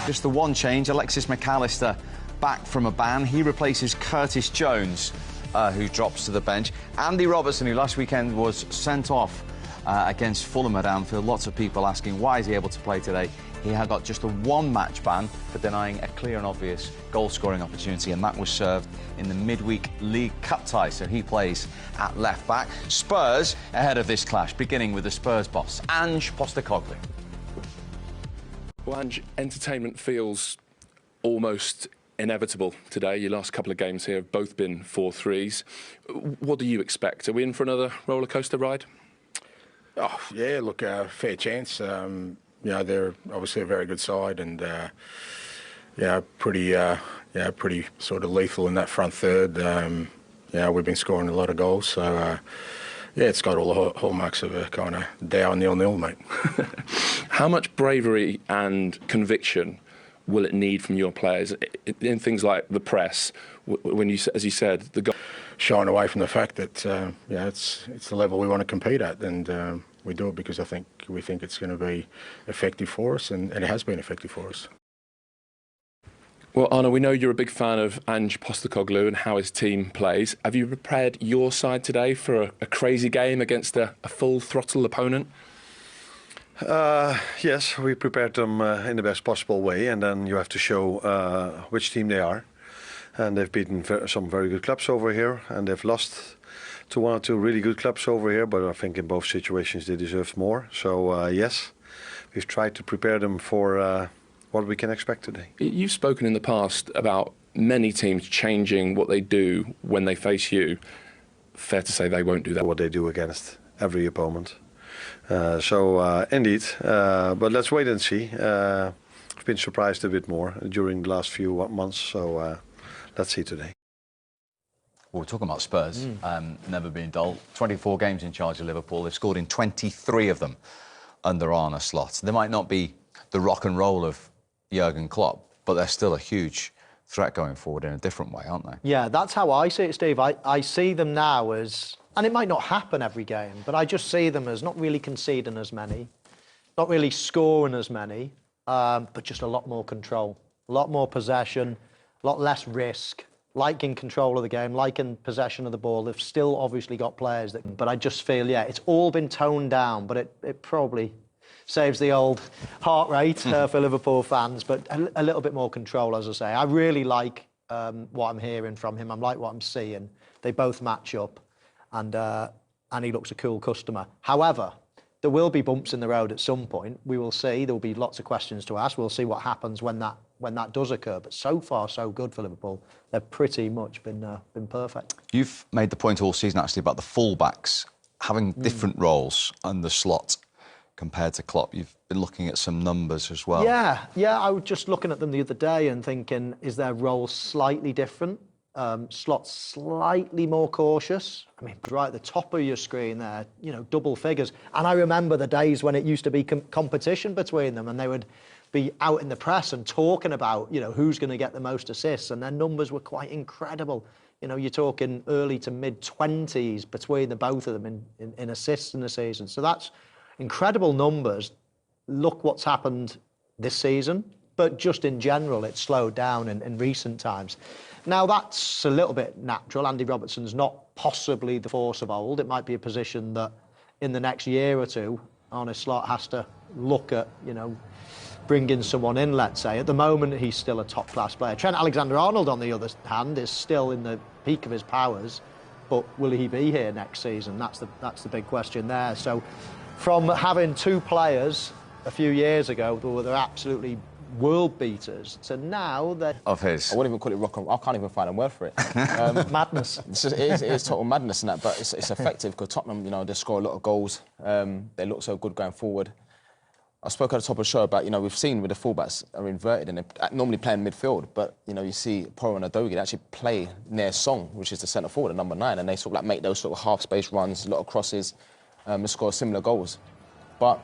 Just the one change, Alexis McAllister back from a ban. He replaces Curtis Jones, who drops to the bench. Andy Robertson, who last weekend was sent off against Fulham at Anfield. Lots of people asking, why is he able to play today? He had got just a one-match ban for denying a clear and obvious goal-scoring opportunity, and that was served in the midweek League Cup tie, so he plays at left-back. Spurs ahead of this clash, beginning with the Spurs boss, Ange Postecoglou. Well, Ange, entertainment feels almost inevitable today. Your last couple of games here have both been 4-3s. What do you expect? Are we in for another roller coaster ride? Oh, yeah, look, fair chance. You know, they're obviously a very good side and, pretty sort of lethal in that front third. We've been scoring a lot of goals, so, it's got all the hallmarks of a kind of dour 0-0, mate. How much bravery and conviction will it need from your players in things like the press, when you, as you said, the goal? Shying away from the fact that it's the level we want to compete at, and we do it because we think it's going to be effective for us, and it has been effective for us. Well, Arno, we know you're a big fan of Ange Postecoglou and how his team plays. Have you prepared your side today for a crazy game against a full throttle opponent? Yes, we prepared them in the best possible way, and then you have to show which team they are. And they've beaten some very good clubs over here, and they've lost to one or two really good clubs over here, but I think in both situations they deserved more. So yes, we've tried to prepare them for what we can expect today. You've spoken in the past about many teams changing what they do when they face you. Fair to say they won't do that. What they do against every opponent. Indeed, but let's wait and see. I've been surprised a bit more during the last few months, so let's see today. Well, we're talking about Spurs, never been dull. 24 games in charge of Liverpool. They've scored in 23 of them under Arne Slot. They might not be the rock and roll of Jurgen Klopp, but they're still a huge threat going forward in a different way, aren't they? Yeah, that's how I see it, Steve. I see them now as, and it might not happen every game, but I just see them as not really conceding as many, not really scoring as many, but just a lot more control, a lot more possession, a lot less risk, liking control of the game, liking possession of the ball. They've still obviously got players that, but I just feel, it's all been toned down, but it probably saves the old heart rate for Liverpool fans, but a little bit more control, as I say. I really like what I'm hearing from him. I like what I'm seeing. They both match up, and he looks a cool customer. However, there will be bumps in the road at some point. We will see. There will be lots of questions to ask. We'll see what happens when that does occur. But so far, so good for Liverpool. They've pretty much been perfect. You've made the point all season, actually, about the full-backs having different roles under Slot compared to Klopp. You've been looking at some numbers as well. Yeah, I was just looking at them the other day and thinking, is their role slightly different? Slot's slightly more cautious. I mean, right at the top of your screen there, double figures. And I remember the days when it used to be competition between them, and they would be out in the press and talking about, who's going to get the most assists, and their numbers were quite incredible. You're talking early to mid-20s between the both of them in assists in the season. So that's incredible numbers. Look what's happened this season, but just in general, it's slowed down in recent times. Now, that's a little bit natural. Andy Robertson's not possibly the force of old. It might be a position that in the next year or two, Arne Slot has to look at, bringing someone in, let's say. At the moment, he's still a top-class player. Trent Alexander-Arnold, on the other hand, is still in the peak of his powers, but will he be here next season? That's the big question there. So, from having two players a few years ago who were absolutely world beaters to now that of his, I wouldn't even call it rock and roll. I can't even find a word for it. Madness. It is total madness in that, but it's effective because Tottenham, they score a lot of goals. They look so good going forward. I spoke at the top of the show about, we've seen with the fullbacks are inverted and they normally play in midfield, but, you see Porro and Udogie, they actually play near Song, which is the centre forward at number 9, and they sort of make those sort of half-space runs, a lot of crosses, and score similar goals. But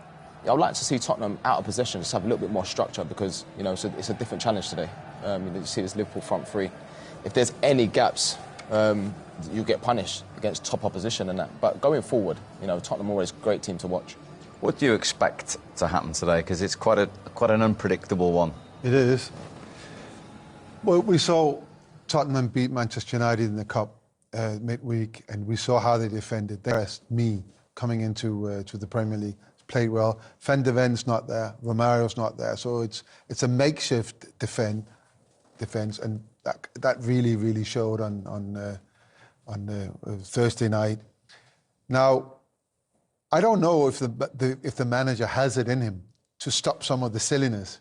I would like to see Tottenham out of possession, just have a little bit more structure because, it's a different challenge today. You see this Liverpool front three. If there's any gaps, you get punished against top opposition and that. But going forward, Tottenham are always a great team to watch. What do you expect to happen today? Because it's quite an unpredictable one It is. Well, we saw Tottenham beat Manchester United in the Cup midweek, and we saw how they defended. They pressed me coming into to the Premier League. Played well. Van de Ven's not there. Romario's not there. So it's a makeshift defense, and that really showed on Thursday night. Now, I don't know if the manager has it in him to stop some of the silliness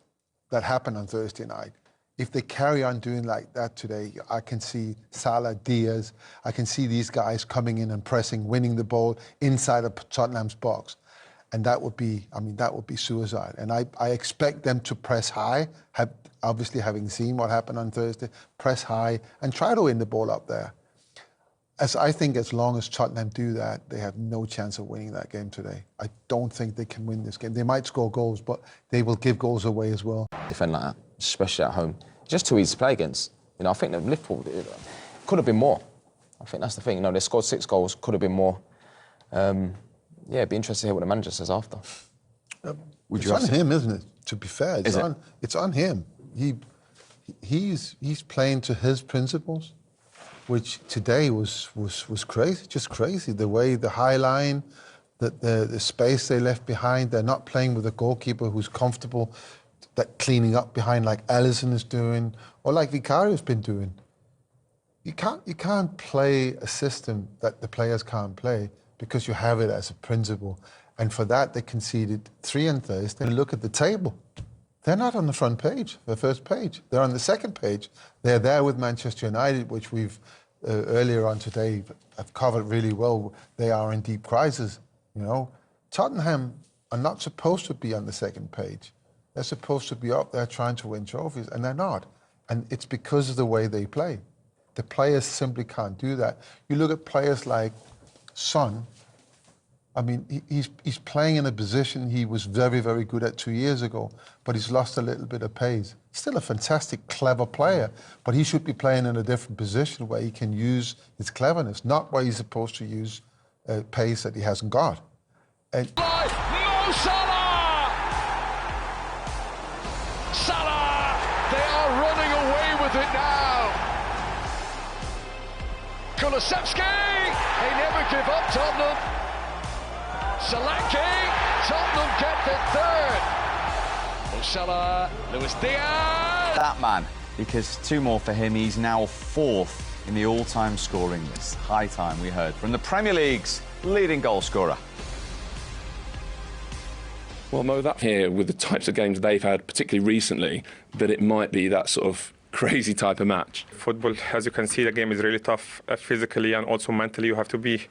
that happened on Thursday night. If they carry on doing like that today, I can see Salah, Diaz, I can see these guys coming in and pressing, winning the ball inside of Tottenham's box. And that would be suicide. And I expect them to press high, obviously having seen what happened on Thursday, press high and try to win the ball up there. I think as long as Tottenham do that, they have no chance of winning that game today. I don't think they can win this game. They might score goals, but they will give goals away as well. Defend like that, especially at home. Just too easy to play against. You know, I think that Liverpool could have been more. I think that's the thing. You know, they scored 6 goals, could have been more. Yeah, it'd be interesting to hear what the manager says after. It's on him, isn't it? To be fair, it's on him. He's playing to his principles, which today was crazy, just crazy. The way the high line, the space they left behind. They're not playing with a goalkeeper who's comfortable, that cleaning up behind like Alisson is doing, or like Vicario's been doing. You can't play a system that the players can't play, because you have it as a principle. And for that, they conceded 3 on Thursday. And look at the table. They're not on the front page, the first page. They're on the second page. They're there with Manchester United, which we've earlier on today have covered really well. They are in deep crisis, you know. Tottenham are not supposed to be on the second page. They're supposed to be up there trying to win trophies, and they're not. And it's because of the way they play. The players simply can't do that. You look at players like Son. I mean, he's playing in a position he was very good at 2 years ago, but he's lost a little bit of pace. Still a fantastic, clever player, but he should be playing in a different position where he can use his cleverness, not where he's supposed to use pace that he hasn't got. And Mo Salah! Salah! They are running away with it now. Kulusevski! They never give up, Tottenham. Solanke, Tottenham get the third. Mo Salah, Luis Diaz. That man, because 2 more for him. He's now 4th in the all-time scoring list. High time, we heard, from the Premier League's leading goal scorer. Well, Mo, that here, with the types of games they've had, particularly recently, that it might be that sort of crazy type of match. Football, as you can see, the game is really tough physically and also mentally. You have to be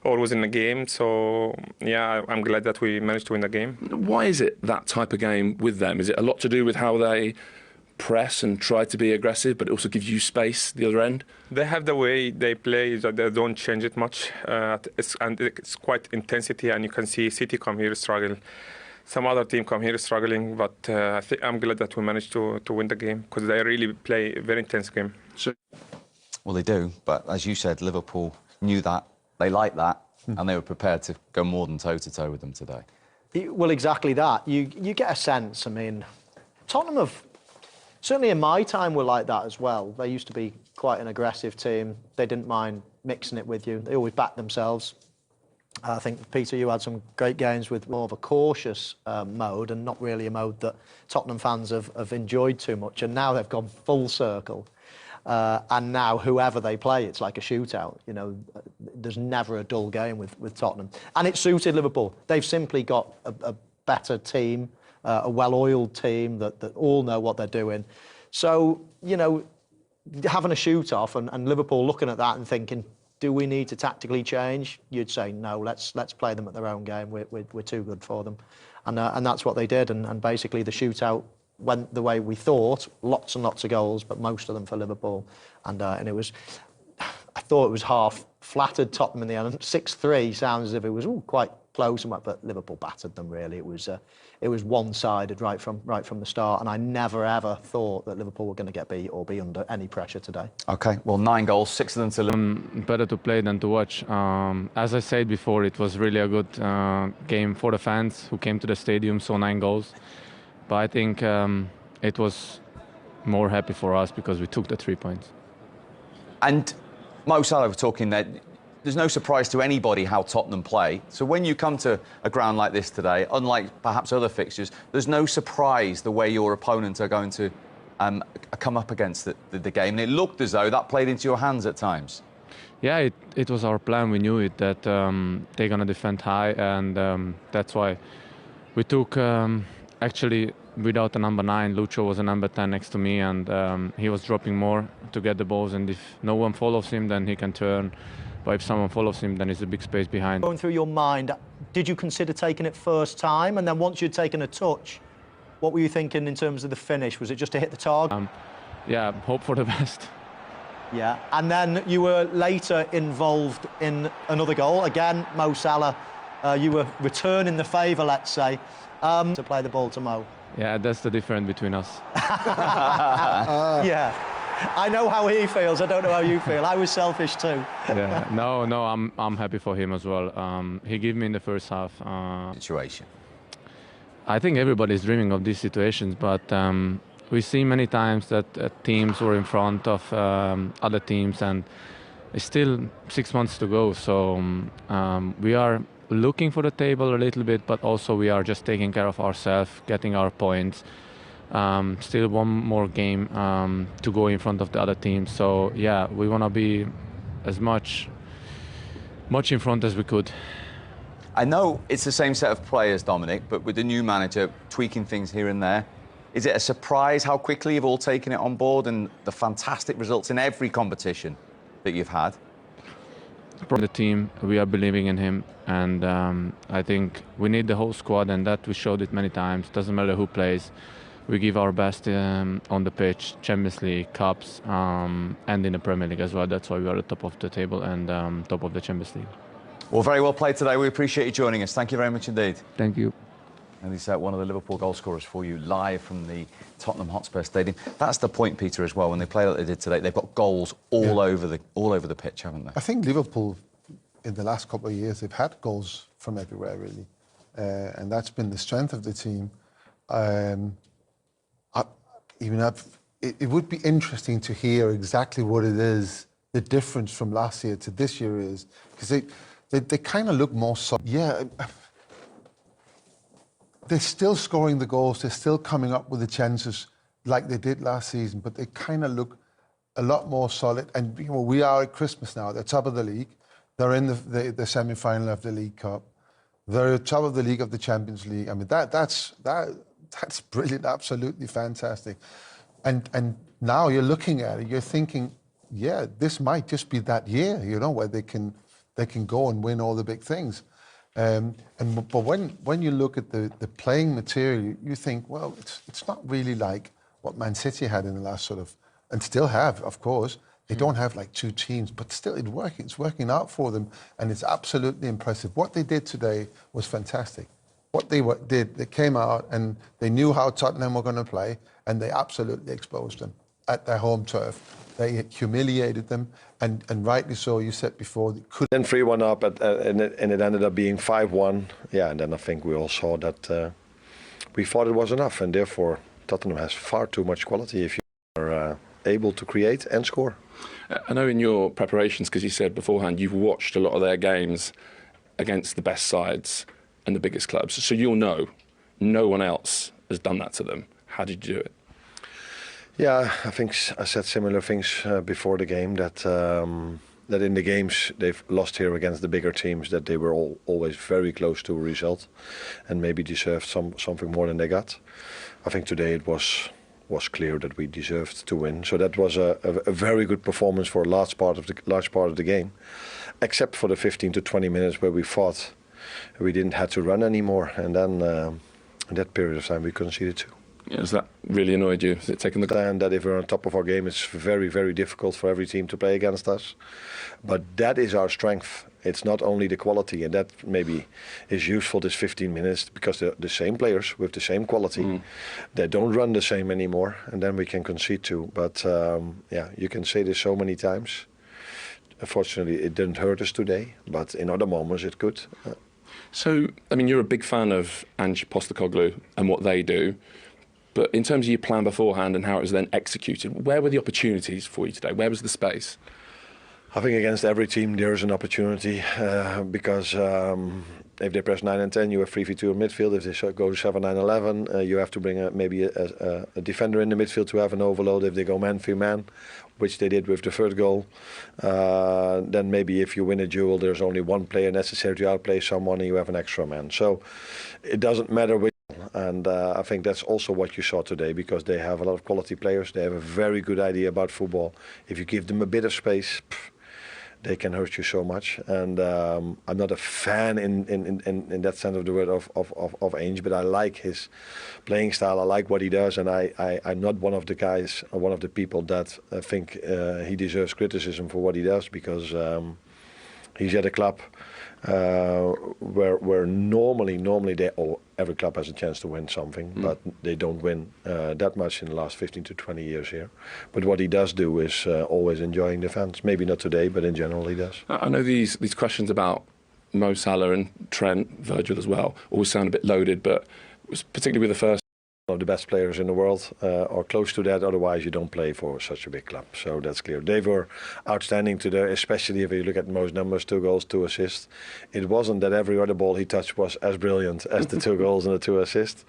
always in the game. So, yeah, I'm glad that we managed to win the game. Why is it that type of game with them? Is it a lot to do with how they press and try to be aggressive, but it also gives you space the other end? They have the way they play, that they don't change it much. It's quite intensity, and you can see City come here struggle. Some other team come here struggling, but I'm glad that we managed to win the game, because they really play a very intense game. Well, they do, but as you said, Liverpool knew that, they liked that, and they were prepared to go more than toe-to-toe with them today. Well, exactly that. You get a sense, I mean, Tottenham have, certainly in my time, were like that as well. They used to be quite an aggressive team. They didn't mind mixing it with you. They always backed themselves. I think, Peter, you had some great games with more of a cautious mode, and not really a mode that Tottenham fans have enjoyed too much. And now they've gone full circle. And now whoever they play, it's like a shootout. You know, there's never a dull game with Tottenham. And it suited Liverpool. They've simply got a better team, a well-oiled team that all know what they're doing. So, you know, having a shoot-off and Liverpool looking at that and thinking, do we need to tactically change? You'd say, no, let's play them at their own game. We're too good for them. And that's what they did. And basically the shootout went the way we thought. Lots and lots of goals, but most of them for Liverpool. And it was, I thought it was half flattered Tottenham in the end. 6-3 sounds as if it was quite close, but Liverpool battered them, really. It was one-sided right from the start, and I never ever thought that Liverpool were going to get beat or be under any pressure today. Okay, well, 9 goals, 6 of them to Liverpool. Better to play than to watch. As I said before, it was really a good game for the fans who came to the stadium, saw 9 goals. But I think it was more happy for us because we took the 3 points. And Mo Salah were talking that there's no surprise to anybody how Tottenham play. So when you come to a ground like this today, unlike perhaps other fixtures, there's no surprise the way your opponents are going to come up against the game. And it looked as though that played into your hands at times. Yeah, it was our plan. We knew it, that they're going to defend high, and that's why we took, actually, without a number 9, Lucho was a number 10 next to me, and he was dropping more to get the balls, and if no one follows him, then he can turn. But if someone follows him, then there's a big space behind. Going through your mind, did you consider taking it first time? And then once you'd taken a touch, what were you thinking in terms of the finish? Was it just to hit the target? Yeah, hope for the best. Yeah, and then you were later involved in another goal. Again, Mo Salah, you were returning the favour, let's say, to play the ball to Mo. Yeah, that's the difference between us. Yeah, I know how he feels. I don't know how you feel. I was selfish too. Yeah, no, I'm happy for him as well. He gave me in the first half. Situation. I think everybody's dreaming of these situations, but we see many times that teams were in front of other teams, and it's still 6 months to go. So we are looking for the table a little bit, but also we are just taking care of ourselves, getting our points. Still one more game to go in front of the other team. So yeah, we want to be as much in front as we could. I know it's the same set of players, Dominic, but with the new manager tweaking things here and there, is it a surprise how quickly you've all taken it on board and the fantastic results in every competition that you've had? From the team, we are believing in him, and I think we need the whole squad, and that we showed it many times. Doesn't matter who plays, we give our best on the pitch, Champions League, Cups, and in the Premier League as well. That's why we are at the top of the table and top of the Champions League. Well, very well played today. We appreciate you joining us. Thank you very much indeed. Thank you. And he's one of the Liverpool goal scorers for you, live from the Tottenham Hotspur Stadium. That's the point, Peter, as well. When they play like they did today, they've got goals all over the pitch, haven't they? I think Liverpool, in the last couple of years, they've had goals from everywhere, really, and that's been the strength of the team. It would be interesting to hear exactly what it is, the difference from last year to this year is, because they kind of look more solid. Yeah. They're still scoring the goals, they're still coming up with the chances like they did last season, but they kind of look a lot more solid. And we are at Christmas now, they're top of the league, they're in the semi-final of the League Cup, they're top of the league of the Champions League. I mean, that's brilliant, absolutely fantastic. And now you're looking at it, you're thinking, yeah, this might just be that year, where they can go and win all the big things. But when you look at the playing material, you think, well, it's not really like what Man City had in the last and still have, of course. They don't have like two teams, but still it's working out for them, and it's absolutely impressive. What they did today was fantastic. What they did, they came out and they knew how Tottenham were going to play, and they absolutely exposed them at their home turf. They humiliated them, and rightly so. You said before, they could. Then 3-1 up, and it ended up being 5-1. Yeah, and then I think we all saw that we thought it was enough, and therefore Tottenham has far too much quality if you are able to create and score. I know in your preparations, because you said beforehand, you've watched a lot of their games against the best sides and the biggest clubs, so you'll know no one else has done that to them. How did you do it? Yeah, I think I said similar things before the game, that that in the games they've lost here against the bigger teams, that they were always very close to a result and maybe deserved something more than they got. I think today it was clear that we deserved to win, so that was a very good performance for a large part of the game, except for the 15 to 20 minutes where we thought we didn't have to run anymore, and then in that period of time we conceded two. Yeah, has that really annoyed you? Has it taken the... And that if we're on top of our game, it's very, very difficult for every team to play against us. But that is our strength. It's not only the quality, and that maybe is useful this 15 minutes, because the same players with the same quality, they don't run the same anymore, and then we can concede two. But yeah, you can say this so many times. Unfortunately, it didn't hurt us today, but in other moments it could. So, I mean, you're a big fan of Ange Postecoglou and what they do. But in terms of your plan beforehand and how it was then executed, where were the opportunities for you today? Where was the space? I think against every team there is an opportunity because if they press 9 and 10, you have 3v2 in midfield. If they go 7, 9, 11, you have to bring maybe a defender in the midfield to have an overload. If they go man for man, which they did with the third goal, then maybe if you win a duel, there's only one player necessary to outplay someone and you have an extra man. So it doesn't matter which. And I think that's also what you saw today, because they have a lot of quality players. They have a very good idea about football. If you give them a bit of space, they can hurt you so much. And I'm not a fan in that sense of the word of Ainge, but I like his playing style. I like what he does, and I'm not one of the guys or one of the people that think he deserves criticism for what he does, because he's at a club where normally every club has a chance to win something, but they don't win that much in the last 15 to 20 years here. But what he does do is always enjoying the fans. Maybe not today, but in general he does. I know these questions about Mo Salah and Trent, Virgil as well, always sound a bit loaded, but it was particularly with the first. Of the best players in the world, or close to that, otherwise you don't play for such a big club. So that's clear. They were outstanding today, especially if you look at most numbers, 2 goals, 2 assists. It wasn't that every other ball he touched was as brilliant as the 2 goals and the 2 assists,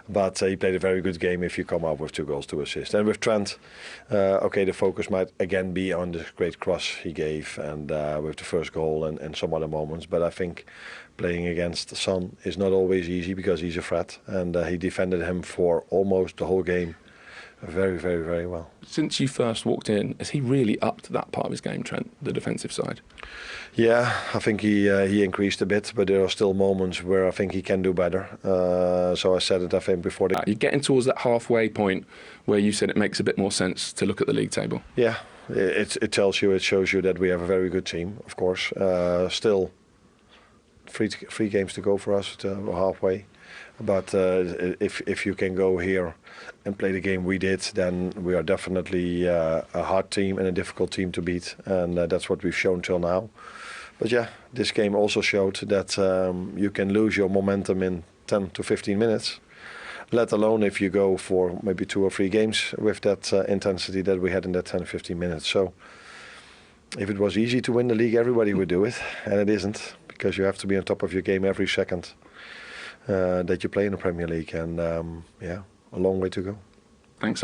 but he played a very good game if you come up with 2 goals, 2 assists. And with Trent, okay, the focus might again be on the great cross he gave and with the first goal and some other moments, but I think playing against Son is not always easy because he's a threat, and he defended him for almost the whole game very, very, very well. Since you first walked in, has he really upped that part of his game, Trent, the defensive side? Yeah, I think he increased a bit, but there are still moments where I think he can do better. So I said it, I think, before. You're getting towards that halfway point where you said it makes a bit more sense to look at the league table. Yeah, it tells you, it shows you that we have a very good team, of course. Still, three games to go for us, we're halfway. But if you can go here and play the game we did, then we are definitely a hard team and a difficult team to beat, and that's what we've shown till now. But yeah, this game also showed that you can lose your momentum in 10 to 15 minutes, let alone if you go for maybe 2 or 3 games with that intensity that we had in that 10 or 15 minutes. So if it was easy to win the league, everybody would do it, and it isn't, because you have to be on top of your game every second that you play in the Premier League, and yeah, a long way to go. Thanks,